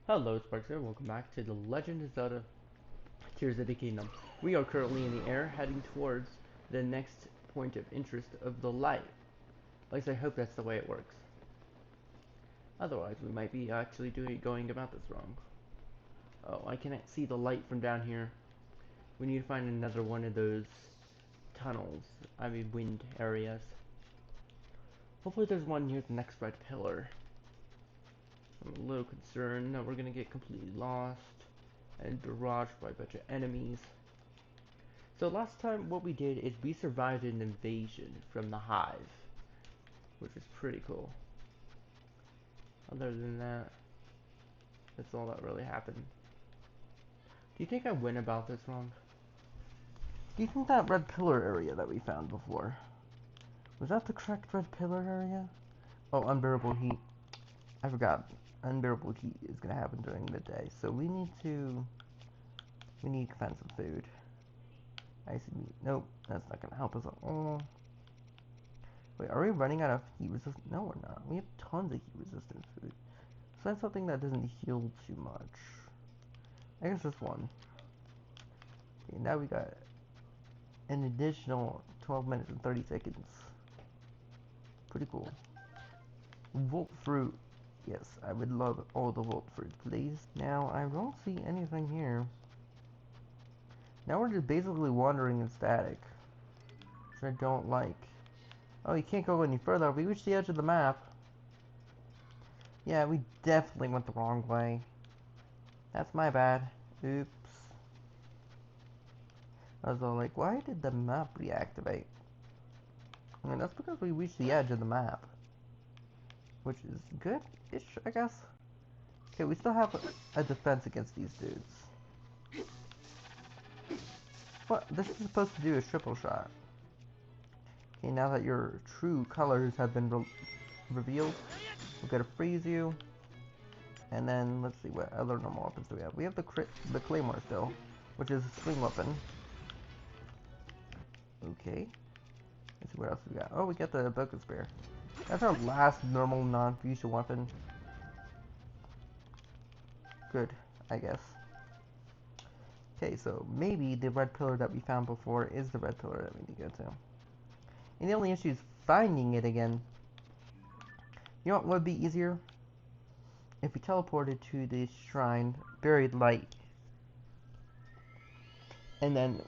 Hello, Sparks here. Welcome back to The Legend of Zelda Tears of the Kingdom. We are currently in the air, heading towards the next point of interest of the light. At least I hope that's the way it works. Otherwise, we might be actually going about this wrong. Oh, I cannot see the light from down here. We need to find another one of those tunnels. I mean, wind areas. Hopefully there's one near the next red pillar. I'm a little concerned that we're going to get completely lost and barraged by a bunch of enemies. So last time what we did is we survived an invasion from the Hive, which is pretty cool. Other than that, that's all that really happened. Do you think I went about this wrong? Do you think that red pillar area that we found before, was that the correct red pillar area? Oh, unbearable heat. I forgot. Unbearable heat is going to happen during midday, so we need to find some food. Icy meat. Nope, that's not going to help us at all. Wait, are we running out of heat resistant? No, we're not. We have tons of heat resistant food. So that's something that doesn't heal too much. I guess this one. Okay, now we got an additional 12 minutes and 30 seconds. Pretty cool. Volt fruit. Yes, I would love all the volt fruit, please. Now, I don't see anything here. Now we're just basically wandering in static, which I don't like. Oh, you can't go any further. We reached the edge of the map. Yeah, we definitely went the wrong way. That's my bad. Oops. I was all like, why did the map reactivate? I mean, that's because we reached the edge of the map. Which is good-ish, I guess. Okay, we still have a defense against these dudes. What? This is supposed to do a triple shot. Okay, now that your true colors have been revealed, we're gonna freeze you. And then, let's see, what other normal weapons do we have? We have the claymore still, which is a swing weapon. Okay. Let's see what else we got. Oh, we got the Boca Spear. That's our last normal non-fusion weapon. Good, I guess. Okay, so maybe the red pillar that we found before is the red pillar that we need to go to. And the only issue is finding it again. You know what would be easier? If we teleported to the shrine, buried light. And then,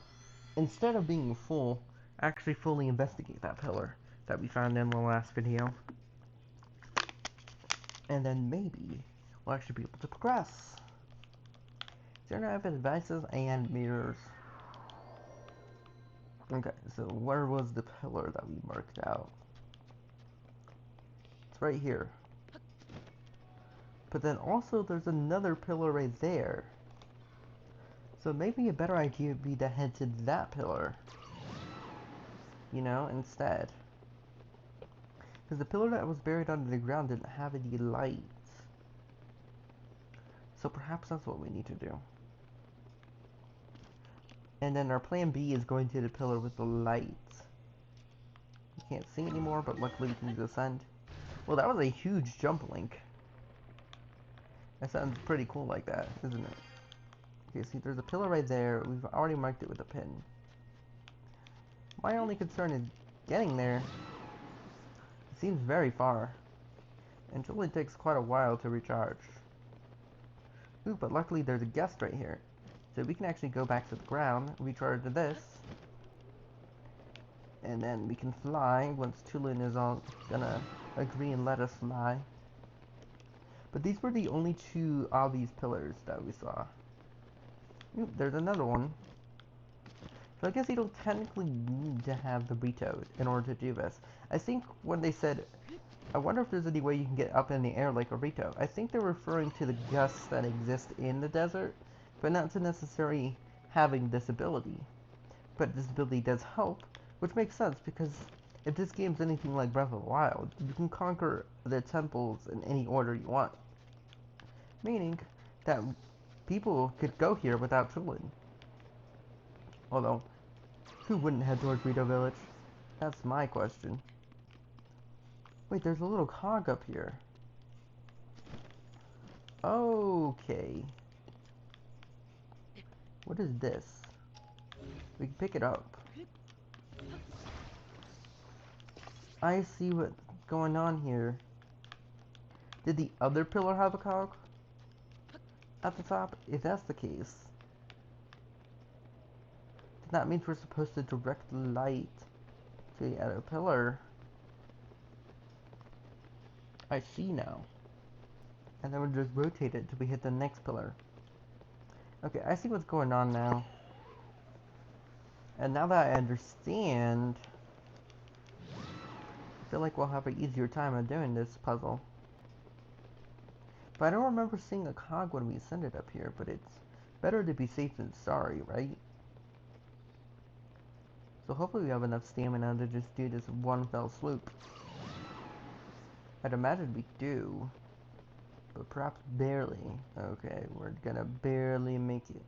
instead of being full, actually fully investigate that pillar that we found in the last video. And then maybe we'll actually be able to progress. Generative devices and mirrors. Okay, so where was the pillar that we marked out? It's right here. But then also there's another pillar right there. So maybe a better idea would be to head to that pillar. You know, instead. Because the pillar that was buried under the ground didn't have any light. So perhaps that's what we need to do. And then our plan B is going to the pillar with the light. We can't see anymore, but luckily we can descend. Well, that was a huge jump link. That sounds pretty cool like that, isn't it? Okay, see, there's a pillar right there. We've already marked it with a pin. My only concern is getting there. It seems very far. And it only takes quite a while to recharge. Ooh, but luckily there's a guest right here. So we can actually go back to the ground, recharge this. And then we can fly once Tulin is all gonna agree and let us fly. But these were the only two obvious pillars that we saw. Ooh, there's another one. So I guess you don't technically need to have the Rito in order to do this. I think when they said, I wonder if there's any way you can get up in the air like a Rito, I think they're referring to the gusts that exist in the desert, but not to necessarily having this ability. But this ability does help, which makes sense because if this game's anything like Breath of the Wild, you can conquer the temples in any order you want. Meaning that people could go here without Tulin. Although, who wouldn't head towards Rito Village? That's my question. Wait, there's a little cog up here. Okay. What is this? We can pick it up. I see what's going on here. Did the other pillar have a cog at the top? If that's the case, that means we're supposed to direct light to the other pillar. I see now. And then we'll just rotate it till we hit the next pillar. Okay, I see what's going on now. And now that I understand, I feel like we'll have an easier time of doing this puzzle. But I don't remember seeing a cog when we ascended up here, but it's better to be safe than sorry, right? So hopefully we have enough stamina to just do this one fell swoop. I'd imagine we do. But perhaps barely. Okay, we're gonna barely make it.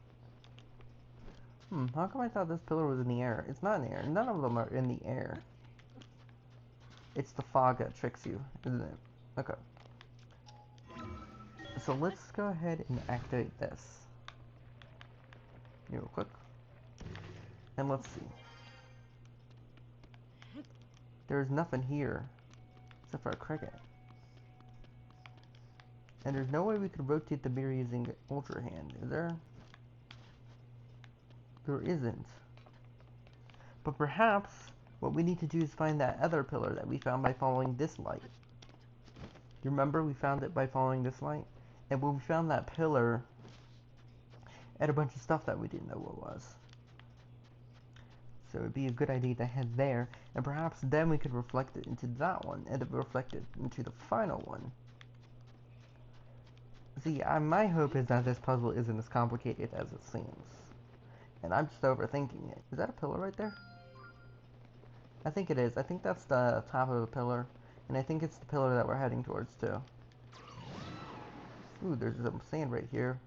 How come I thought this pillar was in the air? It's not in the air. None of them are in the air. It's the fog that tricks you, isn't it? Okay. So let's go ahead and activate this. Real quick. And let's see. There's nothing here. Except for a cricket. And there's no way we could rotate the mirror using Ultra Hand, is there? There isn't. But perhaps what we need to do is find that other pillar that we found by following this light. You remember we found it by following this light? And when we found that pillar, it had a bunch of stuff that we didn't know what was. So it would be a good idea to head there, and perhaps then we could reflect it into that one, and reflect it into the final one. See, my hope is that this puzzle isn't as complicated as it seems. And I'm just overthinking it. Is that a pillar right there? I think it is. I think that's the top of a pillar. And I think it's the pillar that we're heading towards, too. Ooh, there's some sand right here.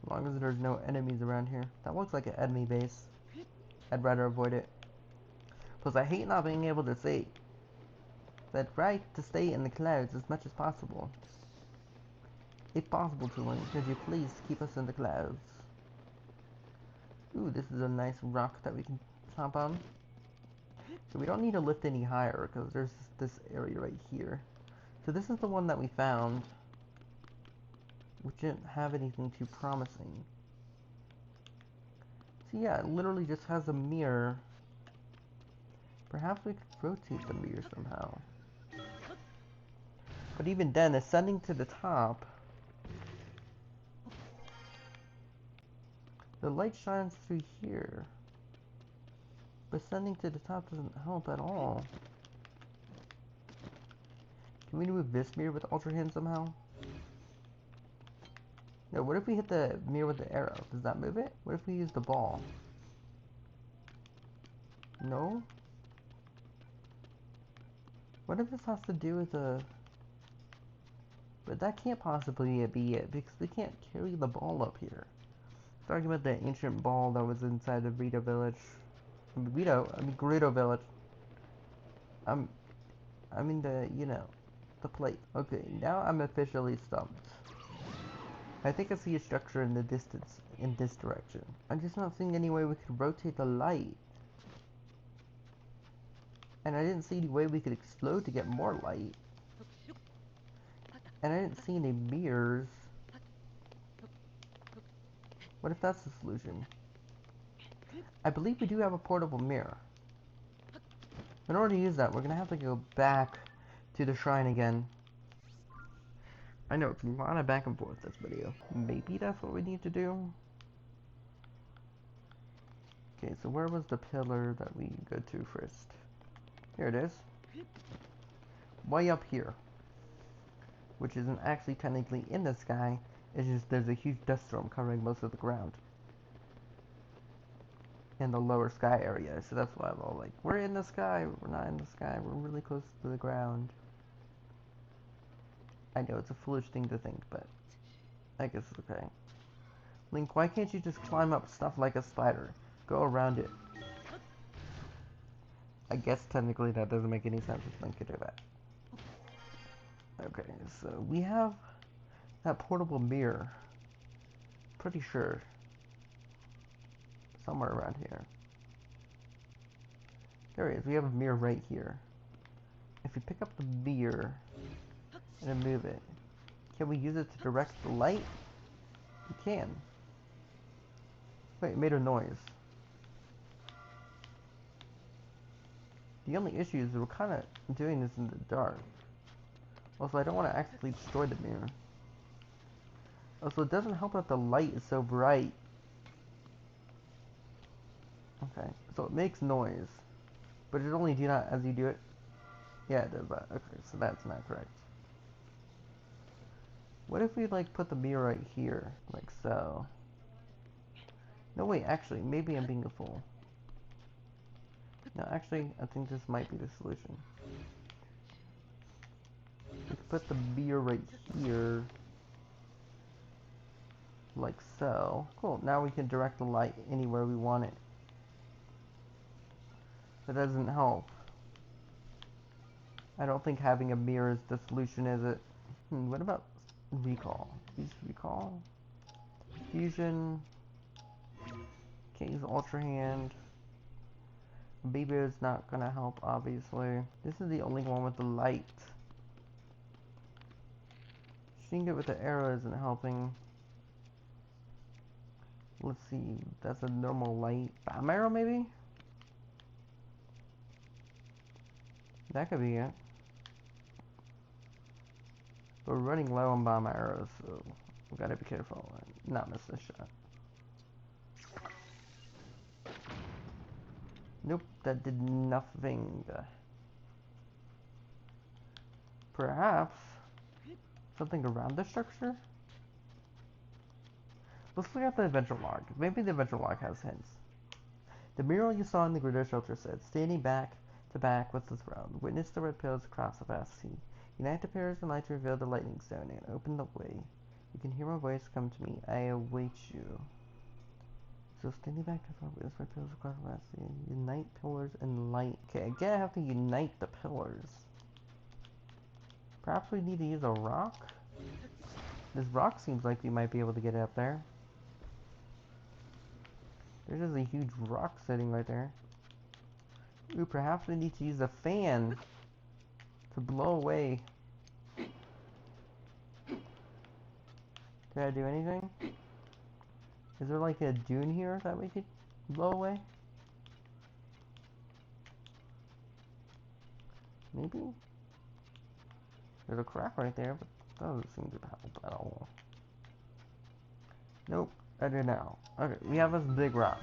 As long as there's no enemies around here. That looks like an enemy base. I'd rather avoid it. Plus, I hate not being able to see. I'd right to stay in the clouds as much as possible. If possible, Tulin, could you please keep us in the clouds? Ooh, this is a nice rock that we can chomp on. So we don't need to lift any higher, because there's this area right here. So this is the one that we found, which didn't have anything too promising. So yeah, it literally just has a mirror. Perhaps we could rotate the mirror somehow. But even then, ascending to the top, the light shines through here. But ascending to the top doesn't help at all. Can we move this mirror with Ultra Hand somehow? No, what if we hit the mirror with the arrow? Does that move it? What if we use the ball? No? What if this has to do with the... But that can't possibly be it, because we can't carry the ball up here. Talking about the ancient ball that was inside the Rito village. Gerudo village. I mean the, you know, the plate. Okay, now I'm officially stumped. I think I see a structure in the distance, in this direction. I'm just not seeing any way we could rotate the light. And I didn't see any way we could explode to get more light. And I didn't see any mirrors. What if that's the solution? I believe we do have a portable mirror. In order to use that, we're gonna have to go back to the shrine again. I know, it's a lot of back and forth this video. Maybe that's what we need to do? Okay, so where was the pillar that we go to first? Here it is. Way up here. Which isn't actually technically in the sky, it's just there's a huge dust storm covering most of the ground. In the lower sky area, so that's why I'm all like, we're in the sky, we're not in the sky, we're really close to the ground. I know it's a foolish thing to think, but I guess it's okay. Link, why can't you just climb up stuff like a spider? Go around it. I guess technically that doesn't make any sense if Link could do that. Okay, so we have That portable mirror. Pretty sure. Somewhere around here. There it is. We have a mirror right here. If you pick up the mirror and then move it, can we use it to direct the light? We can. Wait, it made a noise. The only issue is we're kind of doing this in the dark. Also, I don't want to accidentally destroy the mirror. Also, it doesn't help that the light is so bright. Okay, so it makes noise. But it only do not as you do it. Yeah, it does that. Okay, so that's not correct. What if we like put the mirror right here, like so? No, wait, actually, maybe I'm being a fool. No, actually, I think this might be the solution. We could put the mirror right here, like so. Cool, now we can direct the light anywhere we want it. That doesn't help. I don't think having a mirror is the solution, is it? What about recall? Use recall? Fusion. Can't use Ultra Hand. Baby is not gonna help, obviously. This is the only one with the light. Shooting it with the arrow isn't helping. Let's see, that's a normal light. Bomb arrow, maybe? That could be it. But we're running low on bomb arrows, so we gotta be careful and not miss this shot. Nope, that did nothing. Perhaps something around the structure? Let's look at the adventure log. Maybe the adventure log has hints. The mural you saw in the Gruder shelter said, standing back to back with the throne, witness the red pillars across the vast sea. Unite the pillars and light to reveal the lightning stone and open the way. You can hear my voice come to me. I await you. So standing back to the throne, witness the red pillars across the vast sea. Unite pillars and light. Okay, again I have to unite the pillars. Perhaps we need to use a rock? This rock seems like we might be able to get it up there. There's just a huge rock sitting right there. Ooh, perhaps we need to use a fan to blow away. Did I do anything? Is there like a dune here that we could blow away? Maybe? There's a crack right there, but that doesn't seem to help at all. Nope, I did now. Okay, we have this big rock.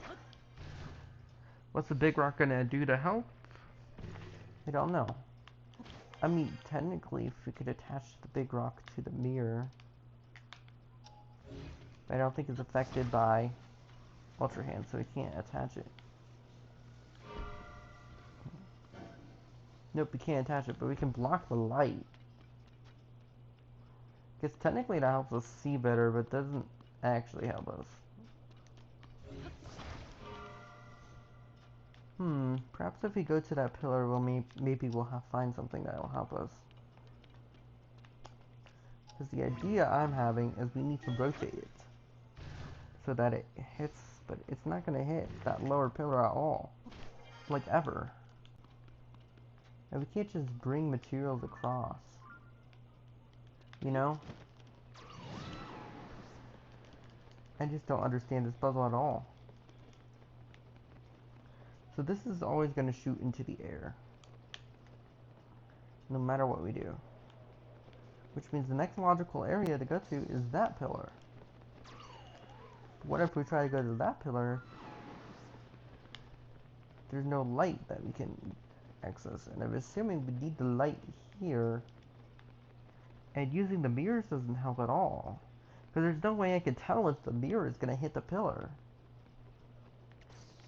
What's the big rock gonna do to help? I don't know. I mean, technically, if we could attach the big rock to the mirror. But I don't think it's affected by Ultra Hand, so we can't attach it. Nope, we can't attach it, but we can block the light. Because technically that helps us see better, but doesn't actually help us. Perhaps if we go to that pillar, maybe we'll find something that will help us. Because the idea I'm having is we need to rotate it so that it hits, but it's not going to hit that lower pillar at all, like ever. And we can't just bring materials across, you know? I just don't understand this puzzle at all. So this is always going to shoot into the air, no matter what we do. Which means the next logical area to go to is that pillar. What if we try to go to that pillar? There's no light that we can access, and I'm assuming we need the light here. And using the mirrors doesn't help at all, because there's no way I can tell if the mirror is going to hit the pillar.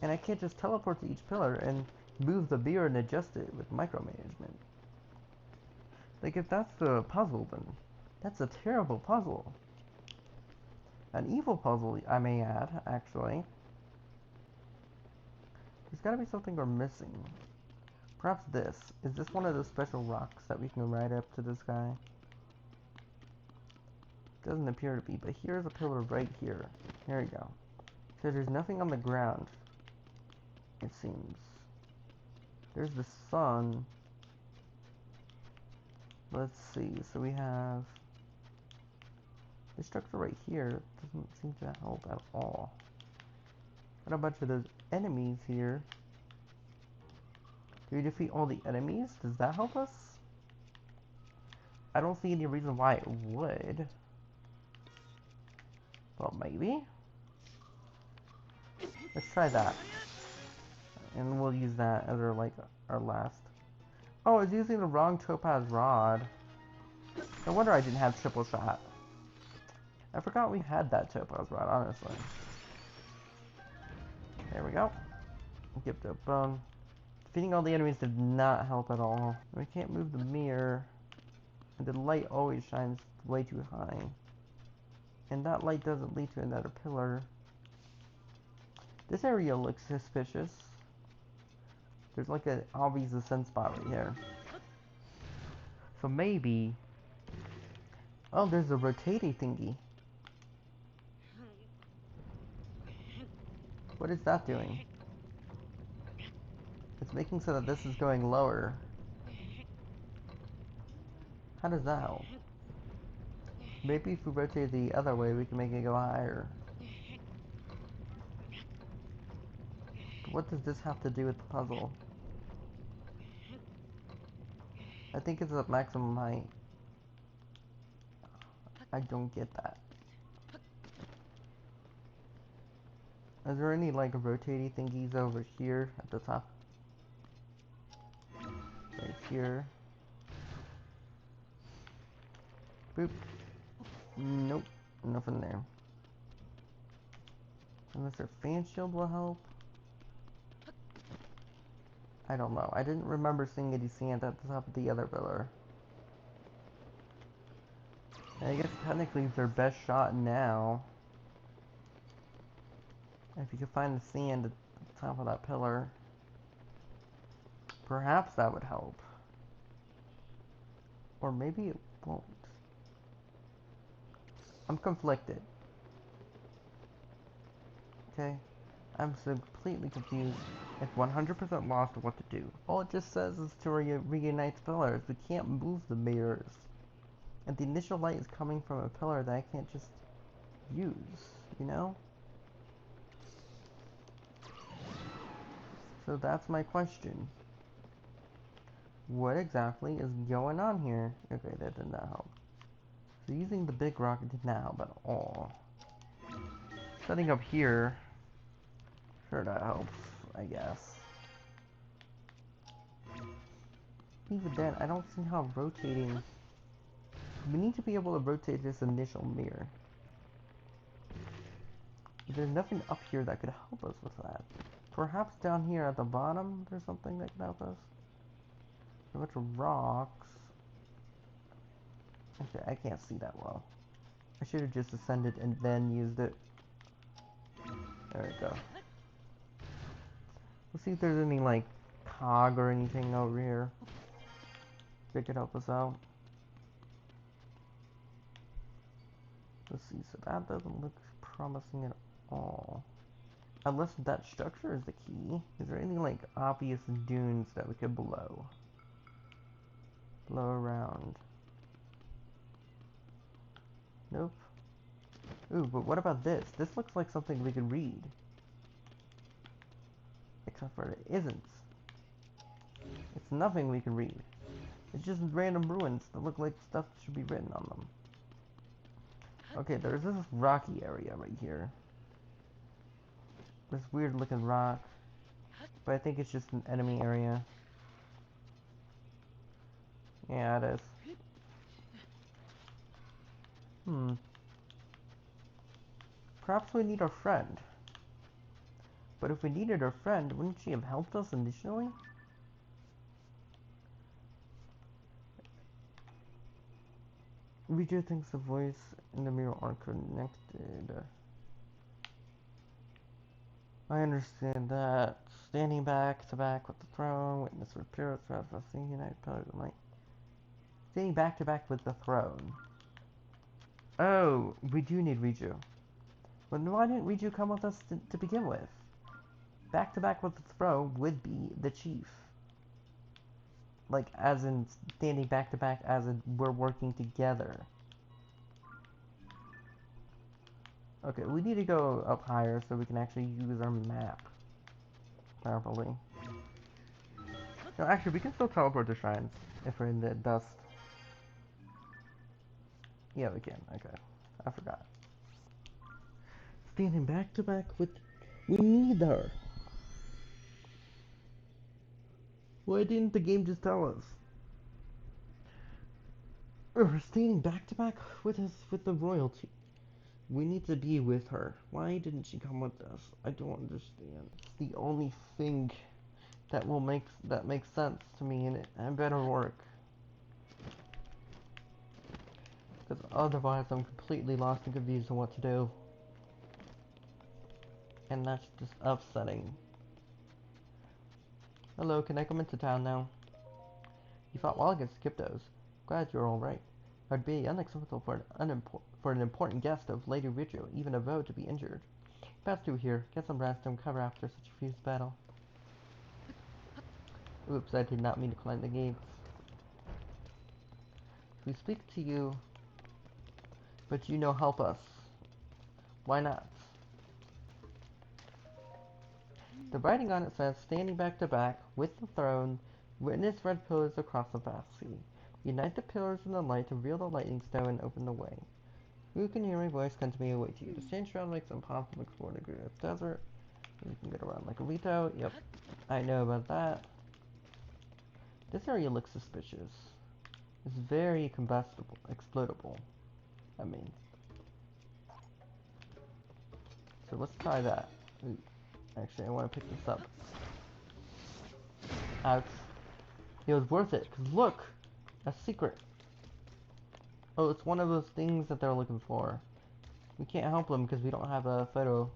And I can't just teleport to each pillar and move the mirror and adjust it with micromanagement. Like, if that's the puzzle, then that's a terrible puzzle. An evil puzzle, I may add, actually. There's gotta be something we're missing. Perhaps this. Is this one of those special rocks that we can ride up to this guy? Doesn't appear to be, but here's a pillar right here. There we go. So there's nothing on the ground, it seems. There's the sun. Let's see, so we have this structure right here. Doesn't seem to help at all. Got a bunch of those enemies here. Do we defeat all the enemies? Does that help us? I don't see any reason why it would. Well, maybe. Let's try that. And we'll use that as our last. Oh, I was using the wrong topaz rod. No wonder I didn't have triple shot. I forgot we had that topaz rod, honestly. There we go. Give it a bone. Defeating all the enemies did not help at all. We can't move the mirror. And the light always shines way too high. And that light doesn't lead to another pillar. This area looks suspicious. There's like an obvious ascent spot right here. So maybe... Oh, there's a rotating thingy. What is that doing? It's making so that this is going lower. How does that help? Maybe if we rotate the other way, we can make it go higher. But what does this have to do with the puzzle? I think it's at maximum height. I don't get that. Is there any like rotating thingies over here at the top? Right here. Boop. Nope. Nothing there. Unless their fan shield will help. I don't know. I didn't remember seeing any sand at the top of the other pillar. I guess technically it's their best shot now. If you could find the sand at the top of that pillar, perhaps that would help. Or maybe it won't. I'm conflicted. Okay? I'm so completely confused and 100% lost what to do. All it just says is to reunite the pillars. We can't move the mirrors. And the initial light is coming from a pillar that I can't just use, you know? So that's my question. What exactly is going on here? Okay, that did not help. So using the big rock did not help at all. Setting up here, sure that helps, I guess. Even then, I don't see how rotating... We need to be able to rotate this initial mirror. There's nothing up here that could help us with that. Perhaps down here at the bottom, there's something that could help us. A bunch of rocks. Okay, I can't see that well. I should have just ascended and then used it. There we go. Let's see if there's any, like, cog or anything over here that could help us out. Let's see, so that doesn't look promising at all. Unless that structure is the key. Is there any, like, obvious dunes that we could blow? Blow around. Nope. Ooh, but what about this? This looks like something we could read. Except for it isn't. It's nothing we can read. It's just random ruins that look like stuff should be written on them. Okay, there's this rocky area right here. This weird looking rock. But I think it's just an enemy area. Yeah, it is. Perhaps we need our friend. But if we needed our friend, wouldn't she have helped us initially? Reader thinks the voice and the mirror are connected. I understand that. Standing back to back with the throne, witness repair throughout the united pillars of light. Standing back to back with the throne. Oh, we do need Riju. But why didn't Riju come with us to begin with? Back to back with the throw would be the chief. Like, as in standing back to back, as in we're working together. Okay, we need to go up higher so we can actually use our map properly. No, actually, we can still teleport to shrines if we're in the dust. Yeah, we can. Okay, I forgot. Standing back to back with... We need her! Why didn't the game just tell us? We're standing back to back with us with the royalty. We need to be with her. Why didn't she come with us? I don't understand. It's the only thing that makes sense to me, and it better work. Because otherwise I'm completely lost and confused on what to do. And that's just upsetting. Hello, can I come into town now? You fought well against Cryptos. Glad you're alright. It'd be unacceptable for an important guest of Lady Rijo, even a vote, to be injured. Pass through here, get some rest, and recover after such a fierce battle. Oops, I did not mean to climb the gates. We speak to you, but you know help us. Why not? The writing on it says, standing back to back, with the throne, witness red pillars across the vast sea. Unite the pillars in the light to reveal the lightning stone and open the way. Who can hear my voice come to me and wait to you? The strange shroud makes it impossible to explore the great desert. You can get around like a Rito. Yep, I know about that. This area looks suspicious. It's very combustible, explodable. I mean. So let's try that. Ooh, actually, I want to pick this up. Ouch. It was worth it, because look! A secret. Oh, it's one of those things that they're looking for. We can't help them because we don't have a photo.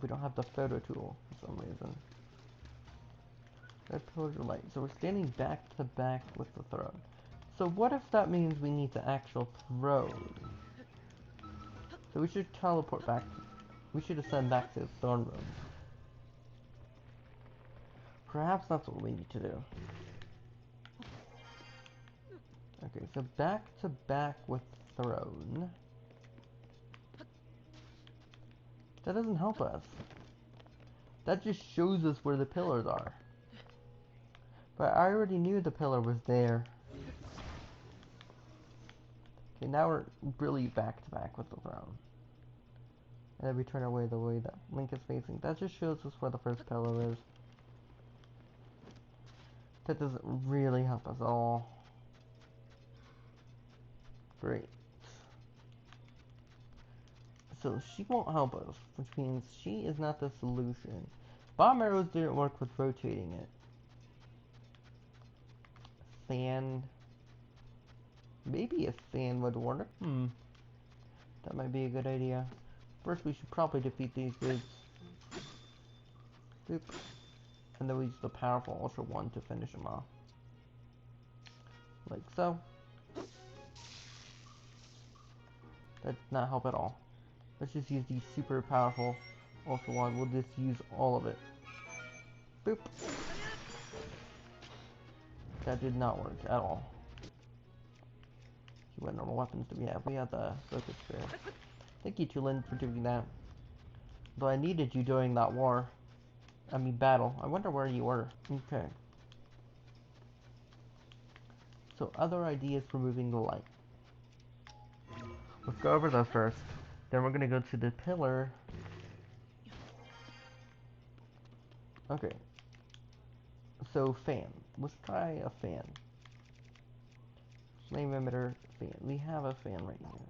We don't have the photo tool for some reason. Red pillars are light. So we're standing back to back with the throne. So what if that means we need the actual throne? So we should teleport back. We should ascend back to the throne room. Perhaps that's what we need to do. Okay, so back to back with throne. That doesn't help us. That just shows us where the pillars are. But I already knew the pillar was there. Okay, now we're really back to back with the throne. And then we turn away the way that Link is facing. That just shows us where the first pillar is. That doesn't really help us all. Great. So she won't help us, which means she is not the solution. Bomb arrows didn't work with rotating it. Fan. Maybe a fan would work. That might be a good idea. First we should probably defeat these dudes. Boop. And then we use the powerful Ultra 1 to finish them off. Like so. That did not help at all. Let's just use the super powerful Ultra 1. We'll just use all of it. Boop. That did not work at all. What normal weapons do we have? We have the focus spear. Thank you, Tulin, for doing that. But I needed you during that war. I mean, battle. I wonder where you were. Okay. So, other ideas for moving the light. Let's go over those first. Then we're gonna go to the pillar. Okay. So, fan. Let's try a fan. Flame emitter fan. We have a fan right here.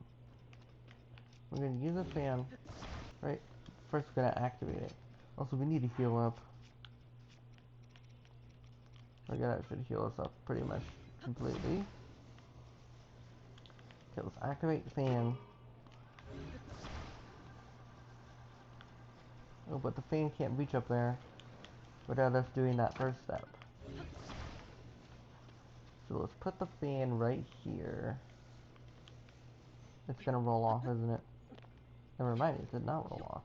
We're gonna use a fan. Right. First, we're gonna activate it. Also, we need to heal up. Okay, that should heal us up pretty much completely. Okay, let's activate the fan. Oh, but the fan can't reach up there without us doing that first step. So let's put the fan right here. It's gonna roll off, isn't it? Never mind, it did not roll off.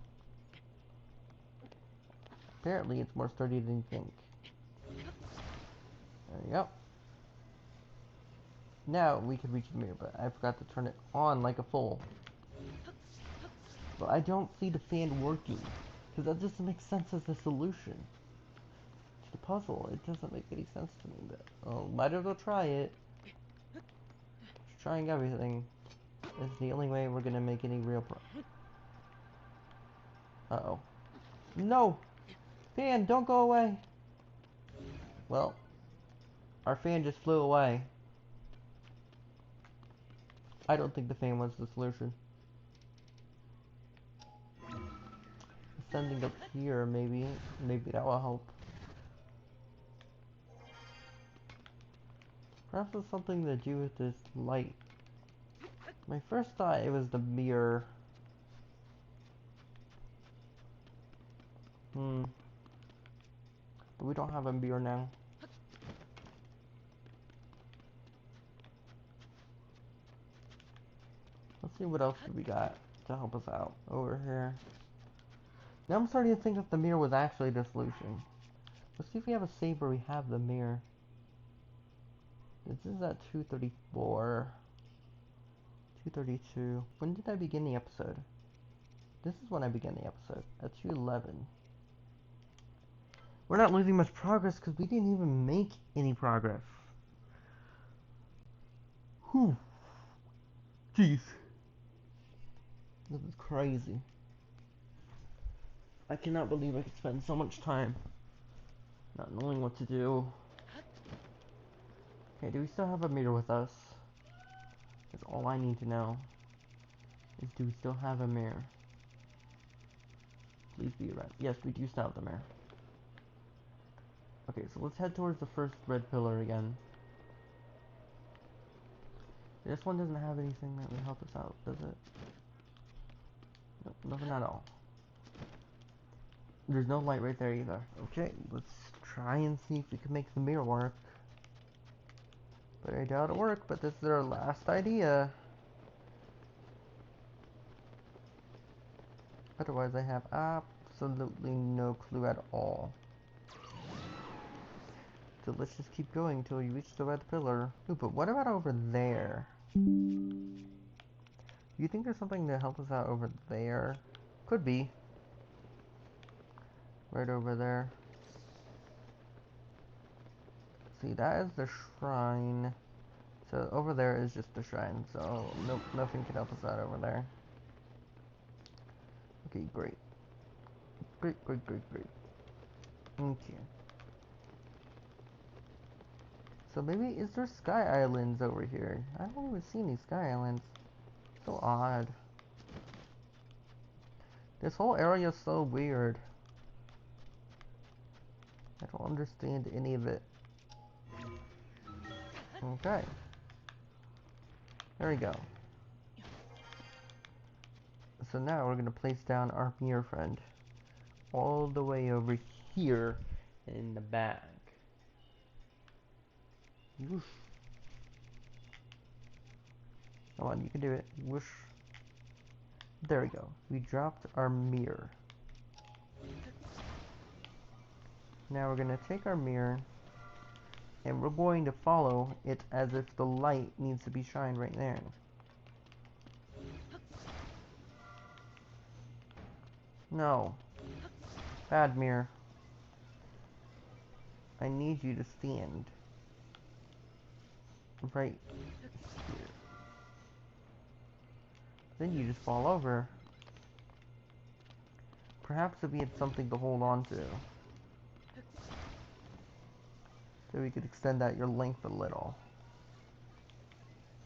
Apparently it's more sturdy than you think. There you go. Now we can reach the mirror, but I forgot to turn it on like a fool. But I don't see the fan working, because that doesn't make sense as a solution to the puzzle. It doesn't make any sense to me, but oh, might as well try it. Just trying everything is the only way we're gonna make any real Uh-oh. No! Fan, don't go away! Well, our fan just flew away. I don't think the fan was the solution. Ascending up here, maybe. Maybe that will help. Perhaps it's something to do with this light. My first thought it was the mirror. But we don't have a mirror now. Let's see what else we got to help us out over here. Now I'm starting to think if the mirror was actually the solution. Let's see if we have a save where we have the mirror. This is at 2:34. 2:32. When did I begin the episode? This is when I began the episode. At 2:11. We're not losing much progress because we didn't even make any progress. Whew. Jeez. This is crazy. I cannot believe I could spend so much time not knowing what to do. Okay, do we still have a meter with us? That's all I need to know. Is do we still have a mirror? Please be right. Yes, we do still have the mirror. Okay, so let's head towards the first red pillar again. This one doesn't have anything that would help us out, does it? Nope, nothing at all. There's no light right there either. Okay, let's try and see if we can make the mirror work. But I doubt it'll work, but this is our last idea. Otherwise I have absolutely no clue at all. So let's just keep going until we reach the red pillar. Ooh, but what about over there? Do you think there's something to help us out over there? Could be. Right over there. See, that is the shrine. So over there is just the shrine. So nope, nothing can help us out over there. Okay, great. Great. Okay. So maybe, is there sky islands over here? I don't even see any sky islands. So odd. This whole area is so weird. I don't understand any of it. Okay. There we go. So now we're going to place down our mirror friend. All the way over here in the back. Whoosh. Come on, you can do it. Whoosh. There we go. We dropped our mirror. Now we're going to take our mirror and we're going to follow it as if the light needs to be shined right there. No. Bad mirror. I need you to stand right here. Then you just fall over. Perhaps if we had something to hold on to. So we could extend out your length a little.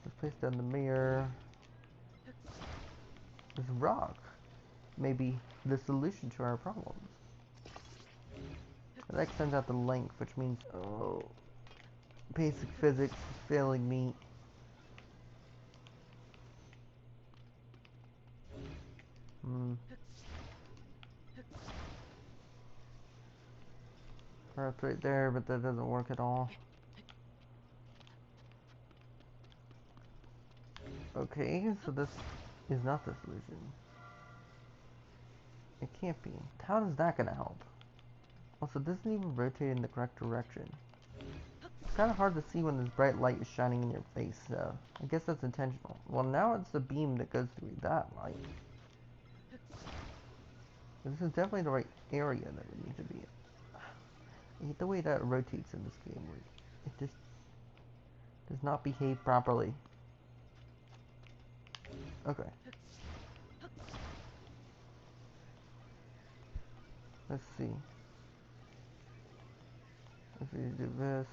Let's place down the mirror. This rock may be the solution to our problems. That extends out the length, which means, oh, basic physics is failing me. Perhaps right there, but that doesn't work at all. Okay, so this is not the solution. It can't be. How is that gonna help? Also, this isn't even rotated in the correct direction. It's kind of hard to see when this bright light is shining in your face, so I guess that's intentional. Well, now it's the beam that goes through that light. This is definitely the right area that we need to be in. I hate the way that it rotates in this game. It just does not behave properly. Okay. Let's see. If we do this,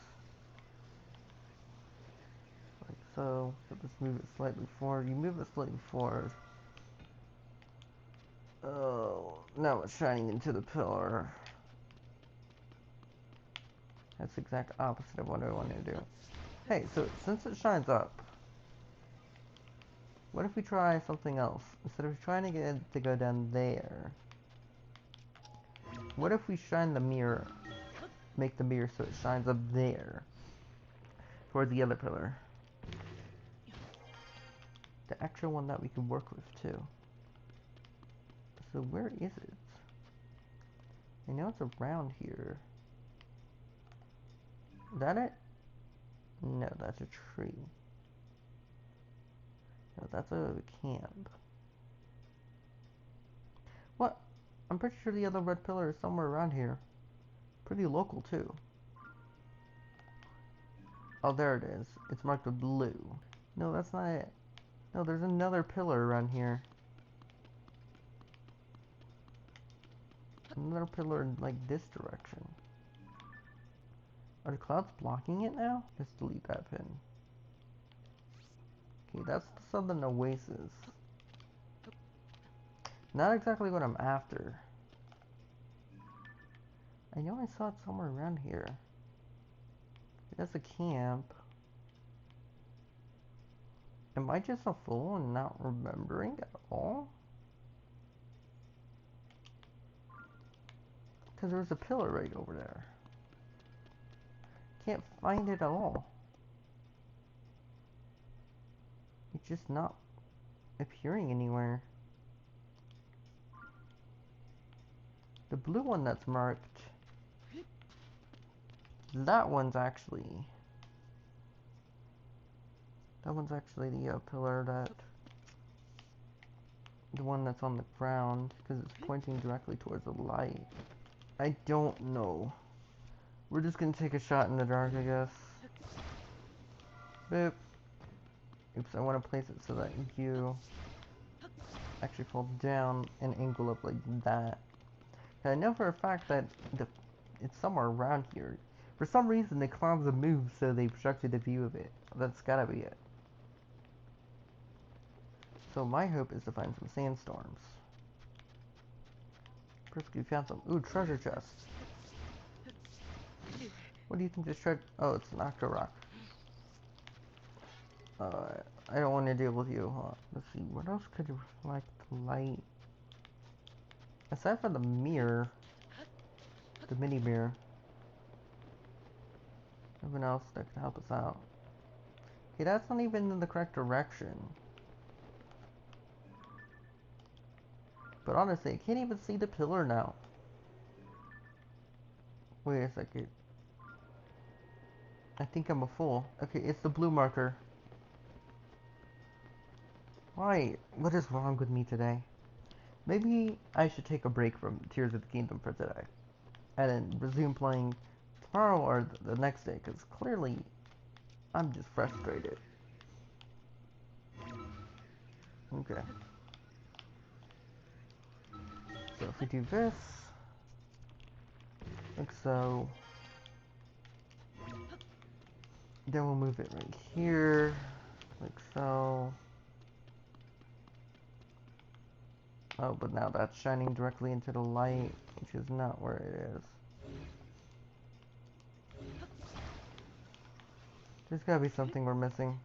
like so, let's move it slightly forward. You move it slightly forward. Oh, now it's shining into the pillar. That's the exact opposite of what I wanted to do. Hey, so since it shines up, what if we try something else? Instead of trying to get it to go down there, what if we shine the mirror, make the mirror so it shines up there, towards the other pillar? The actual one that we can work with, too. So where is it? I know it's around here. Is that it? No, that's a tree. No, that's a camp. What? I'm pretty sure the other red pillar is somewhere around here. Pretty local, too. Oh, there it is. It's marked with blue. No, that's not it. No, there's another pillar around here. Another pillar in, like, this direction. Are the clouds blocking it now? Just delete that pin. Okay, that's the southern oasis. Not exactly what I'm after. I know I saw it somewhere around here. That's a camp. Am I just a fool and not remembering at all? Because there was a pillar right over there. Can't find it at all. It's just not appearing anywhere. The blue one that's marked, that one's actually the pillar that, the one that's on the ground, because it's pointing directly towards the light. I don't know. We're just gonna take a shot in the dark, I guess. Boop. Oops, I want to place it so that you actually fall down and angle up like that. And I know for a fact that it's somewhere around here. For some reason, the clouds have moved, so they obstructed the view of it. That's gotta be it. So my hope is to find some sandstorms. Perfect, we found some. Ooh, treasure chest. What do you think this treasure? Oh, it's an octo rock. I don't want to deal with you, huh? Let's see, what else could reflect light? Aside from the mirror, the mini mirror. Nothing else that could help us out. Okay, that's not even in the correct direction. But honestly, I can't even see the pillar now. Wait a second. I think I'm a fool. Okay, it's the blue marker. Why? What is wrong with me today? Maybe I should take a break from Tears of the Kingdom for today. And then resume playing tomorrow or the next day, because clearly I'm just frustrated. Okay. So if we do this, like so, then we'll move it right here, like so. Oh, but now that's shining directly into the light, which is not where it is. There's gotta be something we're missing.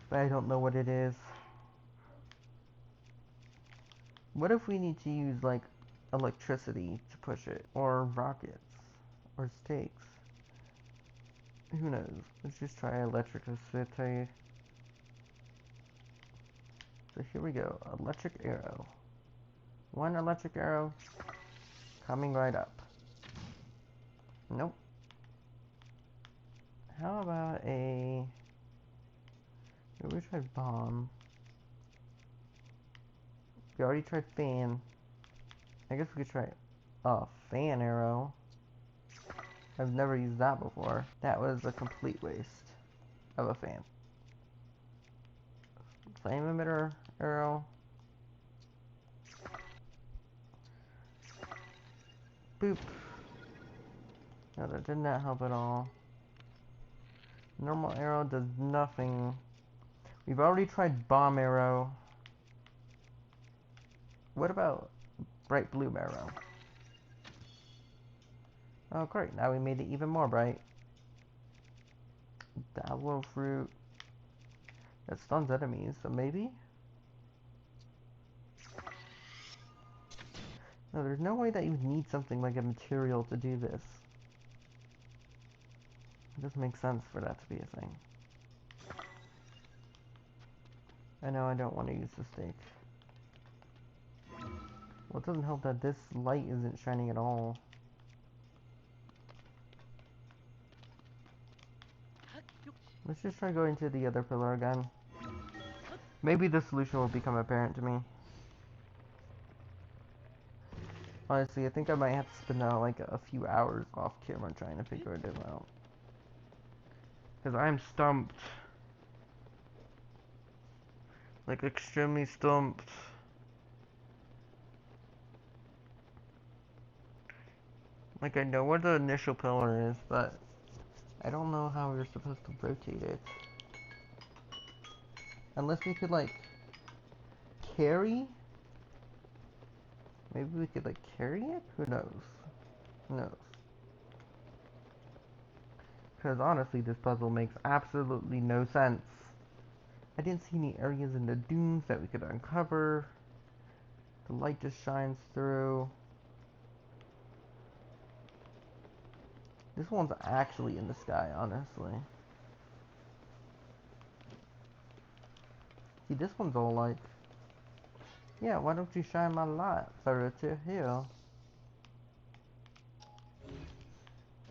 But I don't know what it is. What if we need to use, like, electricity to push it? Or rockets? Or stakes? Who knows? Let's just try electricity. So here we go. Electric arrow. One electric arrow coming right up. Nope. How about a... We tried bomb. We already tried fan. I guess we could try fan arrow. I've never used that before. That was a complete waste of a fan. Flame emitter arrow. Boop. No, that did not help at all. Normal arrow does nothing. We've already tried bomb arrow. What about bright blue arrow? Oh great, now we made it even more bright. Dabo fruit. That stuns enemies, so maybe? No, there's no way that you would need something like a material to do this. It doesn't make sense for that to be a thing. I know I don't want to use the stake. Well, it doesn't help that this light isn't shining at all. Let's just try going to the other pillar again. Maybe the solution will become apparent to me. Honestly, I think I might have to spend like a few hours off camera trying to figure it out. Because I'm stumped. Like, extremely stumped. Like, I know where the initial pillar is, but I don't know how we're supposed to rotate it. Unless we could, like, carry? Maybe we could, like, carry it? Who knows? Who knows? Because honestly, this puzzle makes absolutely no sense. I didn't see any areas in the dunes that we could uncover. The light just shines through. This one's actually in the sky, honestly. See, this one's all like, yeah, why don't you shine my light through to here?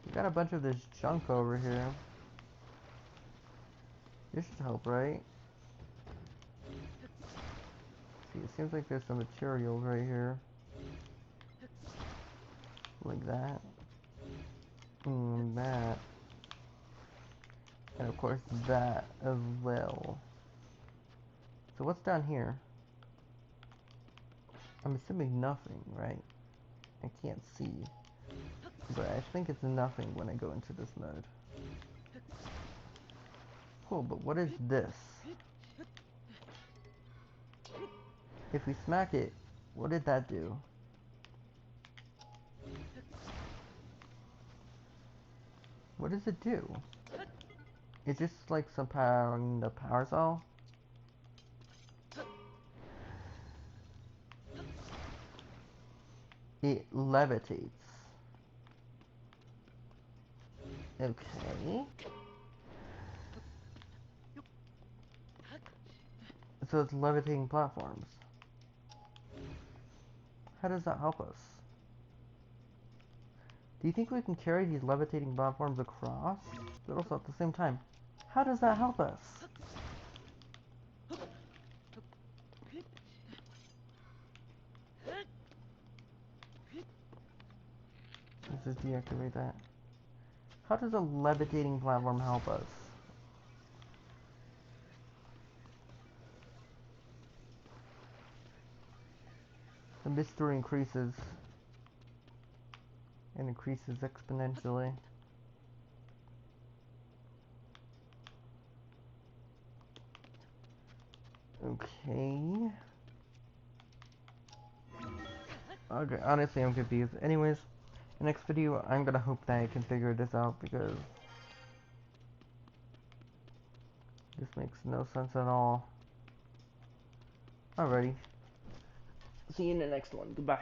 We got a bunch of this junk over here. This should help, right? See, it seems like there's some materials right here. Like that. And that. And of course that as well. So what's down here? I'm assuming nothing, right? I can't see. But I think it's nothing when I go into this mode. Cool, but what is this? If we smack it, what did that do? What does it do? It's just like some power in the power cell? It levitates. Okay. So it's levitating platforms. How does that help us? Do you think we can carry these levitating platforms across? But also at the same time, how does that help us? Let's just deactivate that. How does a levitating platform help us? The mystery increases. And increases exponentially. Okay. Okay, honestly I'm confused. Anyways, next video I'm gonna hope that I can figure this out because this makes no sense at all. Alrighty. See you in the next one. Goodbye.